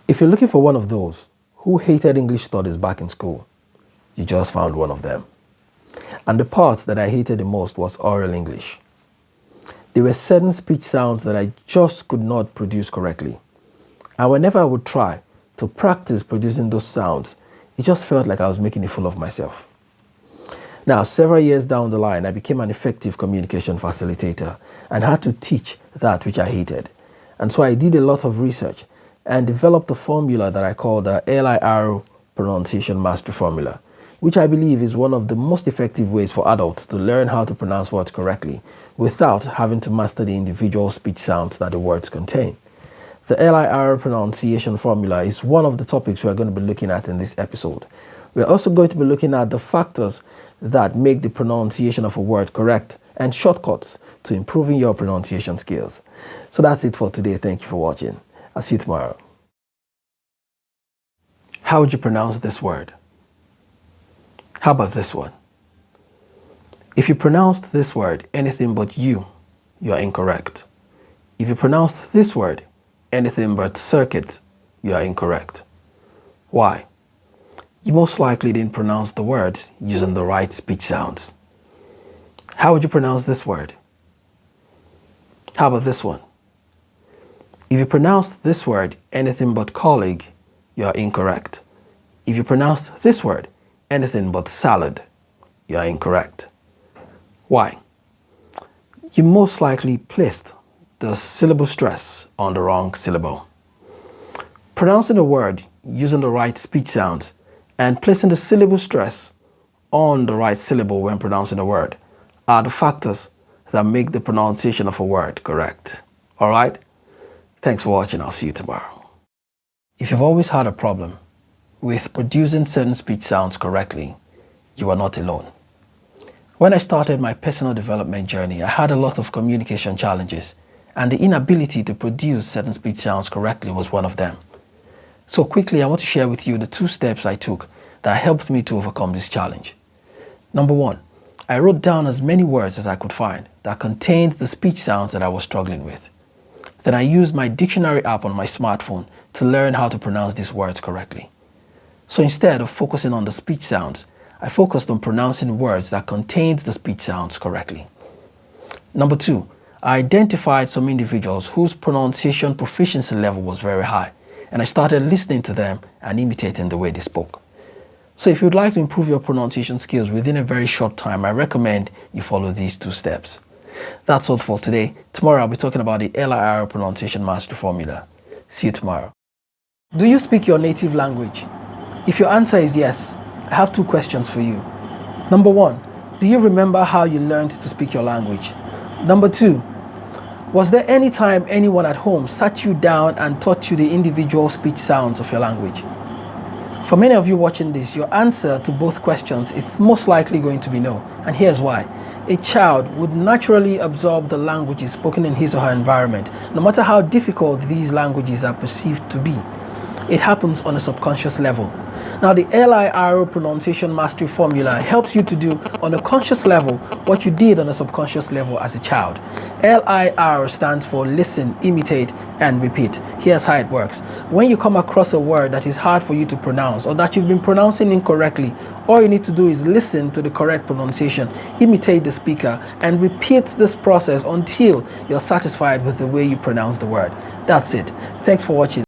If you're looking for one of those who hated English studies back in school, you just found one of them. And the part that I hated the most was oral English. There were certain speech sounds that I just could not produce correctly. And whenever I would try to practice producing those sounds, it just felt like I was making a fool of myself. Now, several years down the line, I became an effective communication facilitator and had to teach that which I hated. And so I did a lot of research and developed a formula that I call the LIR Pronunciation Mastery Formula, which I believe is one of the most effective ways for adults to learn how to pronounce words correctly without having to master the individual speech sounds that the words contain. The LIR pronunciation formula is one of the topics we are going to be looking at in this episode. We are also going to be looking at the factors that make the pronunciation of a word correct and shortcuts to improving your pronunciation skills. So that's it for today. Thank you for watching. I'll see you tomorrow. How would you pronounce this word? How about this one? If you pronounced this word anything but you are incorrect. If you pronounced this word anything but circuit, you are incorrect. Why? You most likely didn't pronounce the word using the right speech sounds. How would you pronounce this word? How about this one? If you pronounced this word anything but colleague, you are incorrect. If you pronounced this word anything but salad, you are incorrect. Why? You most likely placed the syllable stress on the wrong syllable. Pronouncing a word using the right speech sounds and placing the syllable stress on the right syllable when pronouncing a word are the factors that make the pronunciation of a word correct. All right? Thanks for watching. I'll see you tomorrow. If you've always had a problem with producing certain speech sounds correctly, you are not alone. When I started my personal development journey, I had a lot of communication challenges, and the inability to produce certain speech sounds correctly was one of them. So quickly, I want to share with you the 2 steps I took that helped me to overcome this challenge. Number 1, I wrote down as many words as I could find that contained the speech sounds that I was struggling with. Then I used my dictionary app on my smartphone to learn how to pronounce these words correctly. So instead of focusing on the speech sounds, I focused on pronouncing words that contained the speech sounds correctly. Number 2, I identified some individuals whose pronunciation proficiency level was very high, and I started listening to them and imitating the way they spoke. So if you'd like to improve your pronunciation skills within a very short time, I recommend you follow these 2 steps. That's all for today. Tomorrow I'll be talking about the LIR Pronunciation Mastery Formula. See you tomorrow. Do you speak your native language? If your answer is yes, I have 2 questions for you. Number 1, do you remember how you learned to speak your language? Number 2, was there any time anyone at home sat you down and taught you the individual speech sounds of your language? For many of you watching this, your answer to both questions is most likely going to be no, and here's why. A child would naturally absorb the languages spoken in his or her environment, no matter how difficult these languages are perceived to be. It happens on a subconscious level. Now, the LIR Pronunciation Mastery Formula helps you to do on a conscious level what you did on a subconscious level as a child. LIR stands for listen, imitate, and repeat. Here's how it works. When you come across a word that is hard for you to pronounce or that you've been pronouncing incorrectly, all you need to do is listen to the correct pronunciation, imitate the speaker, and repeat this process until you're satisfied with the way you pronounce the word. That's it. Thanks for watching.